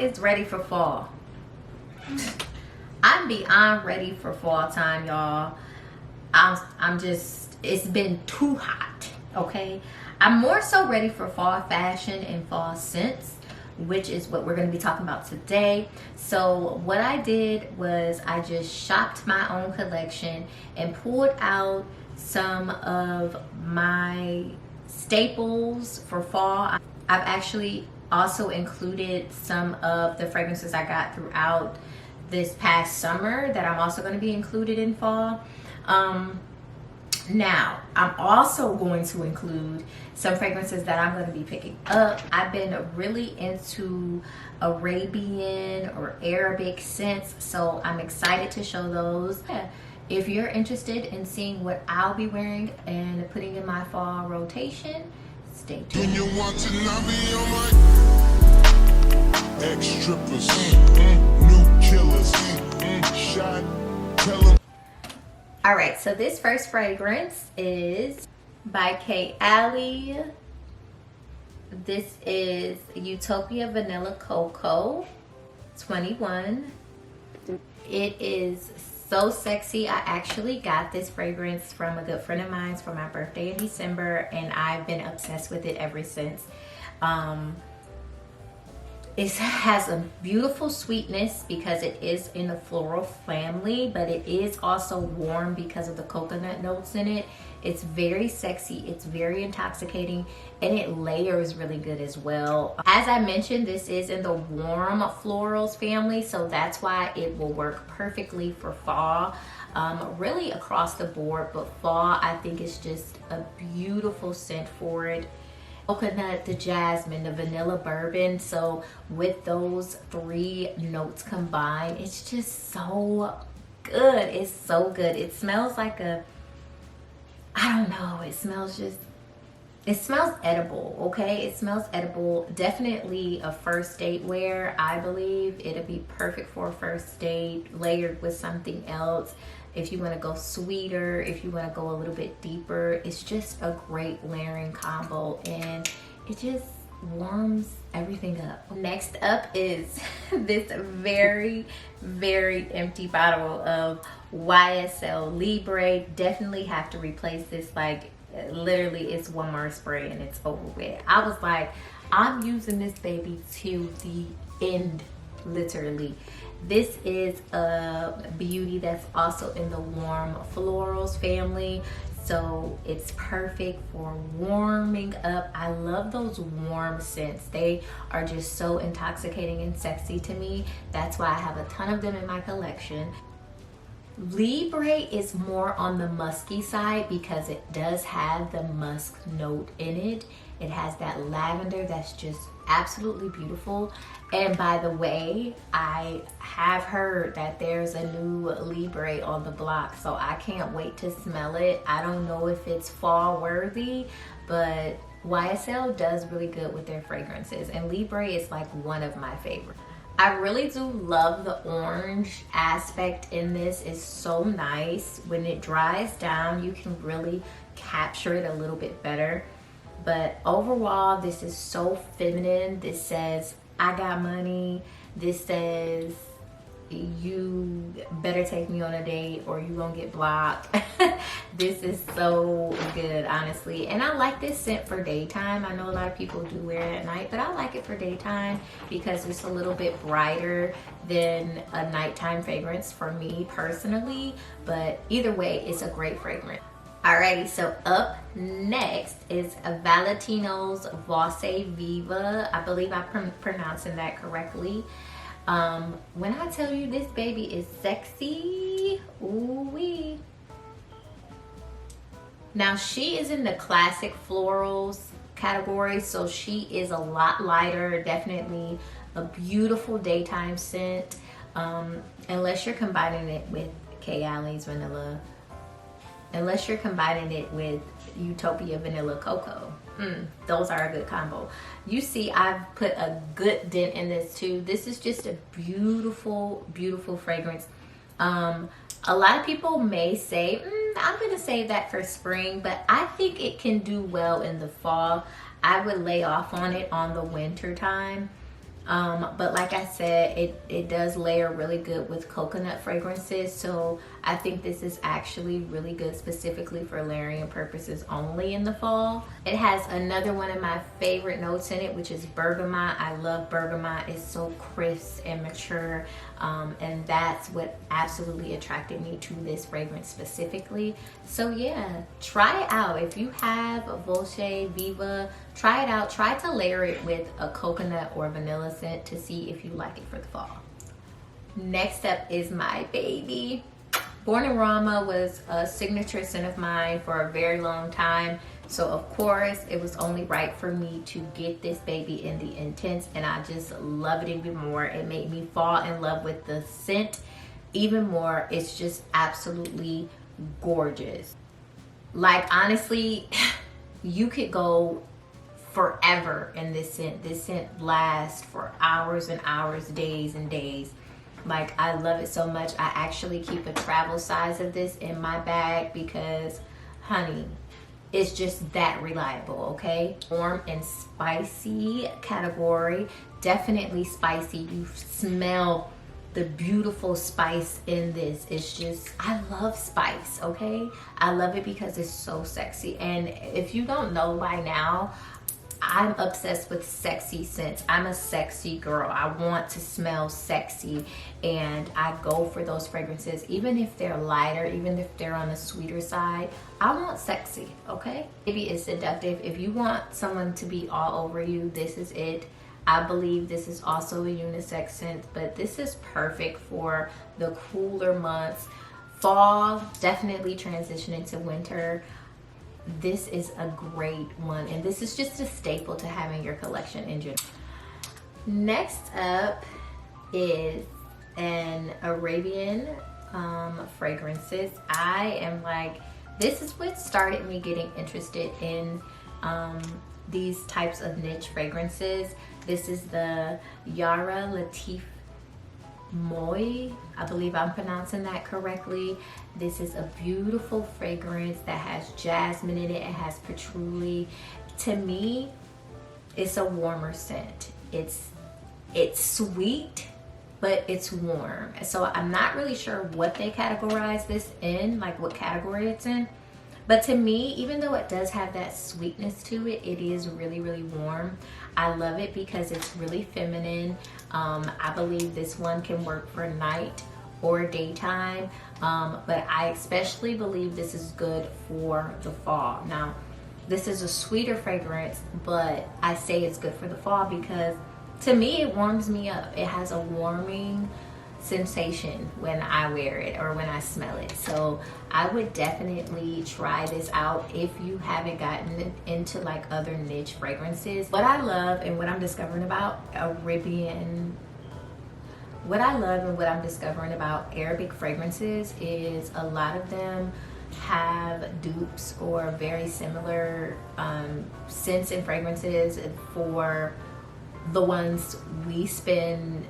is ready for fall. I'm beyond ready for fall time, y'all. I'm just, it's been too hot, okay? I'm more so ready for fall fashion and fall scents, which is what we're going to be talking about today. So what I did was I just shopped my own collection and pulled out some of my staples for fall. I've actually also included some of the fragrances I got throughout this past summer that I'm also going to be included in fall. Now, I'm also going to include some fragrances that I'm going to be picking up. I've been really into Arabian or Arabic scents, so I'm excited to show those. If you're interested in seeing what I'll be wearing and putting in my fall rotation, stay tuned. You want to know me on my ex-strippers, new killers, shot, tell them. All right, so this first fragrance is by Kayali. This is Utopia Vanilla Cocoa 21. It is so sexy. I actually got this fragrance from a good friend of mine for my birthday in December, and I've been obsessed with it ever since. It has a beautiful sweetness because it is in the floral family, but it is also warm because of the coconut notes in it. It's very sexy, it's very intoxicating, and it layers really good as well. As I mentioned, this is in the warm florals family, so that's why it will work perfectly for fall. Really across the board, but fall I think is just a beautiful scent for it. Coconut, the jasmine, the vanilla bourbon. So with those three notes combined, it's just so good. It's so good. It smells like a, I don't know, it smells edible, okay? It smells edible. Definitely a first date wear. I believe it'll be perfect for a first date, layered with something else. If you want to go sweeter, if you want to go a little bit deeper, it's just a great layering combo, and it just warms everything up. Next up is this very, very empty bottle of YSL Libre. Definitely have to replace this. Like, literally, it's one more spray and it's over with. I was like, I'm using this baby to the end, literally. This is a beauty that's also in the warm florals family, so it's perfect for warming up. I love those warm scents. They are just so intoxicating and sexy to me. That's why I have a ton of them in my collection. Libre is more on the musky side because it does have the musk note in it. It has that lavender that's just absolutely beautiful. And by the way, I have heard that there's a new Libre on the block, so I can't wait to smell it. I don't know if it's fall worthy, but YSL does really good with their fragrances, and Libre is like one of my favorites. I really do love the orange aspect in this. It's so nice. When it dries down, you can really capture it a little bit better. But overall, this is so feminine. This says, I got money. This says, you better take me on a date or you gonna get blocked. This is so good, honestly. And I like this scent for daytime. I know a lot of people do wear it at night, but I like it for daytime because it's a little bit brighter than a nighttime fragrance for me personally. But either way, it's a great fragrance. Alrighty, so up next is Valentino's Voce Viva. I believe I'm pronouncing that correctly. When I tell you this baby is sexy, ooh-wee. Now she is in the classic florals category, so she is a lot lighter, definitely a beautiful daytime scent, unless you're combining it with Kayali's Vanilla. Unless you're combining it with Utopia Vanilla Cocoa. Those are a good combo. You see, I've put a good dent in this too. This is just a beautiful, beautiful fragrance. A lot of people may say, I'm gonna save that for spring, but I think it can do well in the fall. I would lay off on it on the winter time. But like I said, it does layer really good with coconut fragrances. So I think this is actually really good specifically for layering purposes only in the fall. It has another one of my favorite notes in it, which is bergamot. I love bergamot. It's so crisp and mature. And that's what absolutely attracted me to this fragrance specifically. So yeah, try it out. If you have a Volche Viva, try it out. Try to layer it with a coconut or vanilla scent to see if you like it for the fall. Next up is my baby. Born in Rama was a signature scent of mine for a very long time. So of course, it was only right for me to get this baby in the Intense, and I just love it even more. It made me fall in love with the scent even more. It's just absolutely gorgeous. Like honestly, you could go forever in this scent. This scent lasts for hours and hours, days and days. Like I love it so much. I actually keep a travel size of this in my bag because, honey, it's just that reliable, okay? Warm and spicy category. Definitely spicy. You smell the beautiful spice in this. It's just, I love spice, okay? I love it because it's so sexy. And if you don't know by now, I'm obsessed with sexy scents. I'm a sexy girl. I want to smell sexy, and I go for those fragrances even if they're lighter, even if they're on the sweeter side. I want sexy, okay? Maybe it's seductive. If you want someone to be all over you, this is it. I believe this is also a unisex scent, but this is perfect for the cooler months. Fall, definitely transition into winter. This is a great one, and this is just a staple to have in your collection in general. Next up is an Arabian fragrances. I am like, this is what started me getting interested in these types of niche fragrances. This is the Yara Latif Moi, I believe I'm pronouncing that correctly. This is a beautiful fragrance that has jasmine in it. It has patchouli. To me, it's a warmer scent. It's sweet, but it's warm. So I'm not really sure what they categorize this in, like what category it's in. But to me, even though it does have that sweetness to it, it is really, really warm. I love it because it's really feminine. I believe this one can work for night or daytime, but I especially believe this is good for the fall. Now, this is a sweeter fragrance, but I say it's good for the fall because to me, it warms me up. It has a warming sensation when I wear it or when I smell it. So I would definitely try this out if you haven't gotten into like other niche fragrances. What I love and what I'm discovering about Arabic fragrances is a lot of them have dupes or very similar scents and fragrances for the ones we spend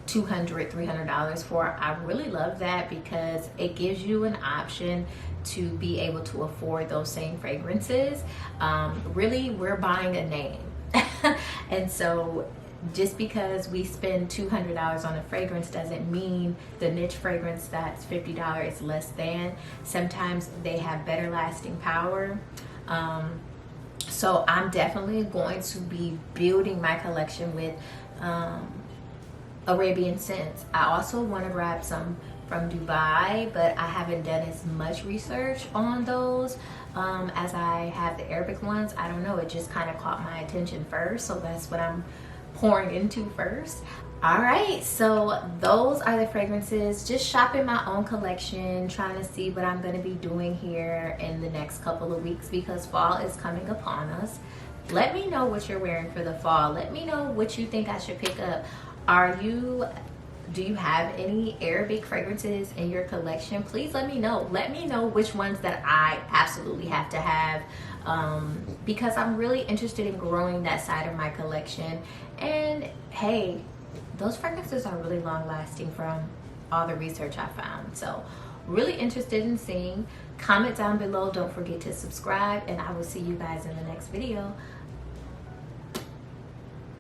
$200, $300 for. I really love that because it gives you an option to be able to afford those same fragrances. Really, we're buying a name. And so just because we spend $200 on a fragrance doesn't mean the niche fragrance that's $50 is less than. Sometimes they have better lasting power. So I'm definitely going to be building my collection with Arabian scents. I also want to grab some from Dubai, but I haven't done as much research on those as I have the Arabic ones. I don't know, it just kind of caught my attention first, so that's what I'm pouring into first. All right, so those are the fragrances. Just shopping my own collection, trying to see what I'm going to be doing here in the next couple of weeks because fall is coming upon us. Let me know what you're wearing for the fall. Let me know what you think I should pick up. Do you have any Arabic fragrances in your collection? Please let me know. Let me know which ones that I absolutely have to have because I'm really interested in growing that side of my collection. And hey, those fragrances are really long lasting from all the research I found. So really interested in seeing. Comment down below. Don't forget to subscribe, and I will see you guys in the next video.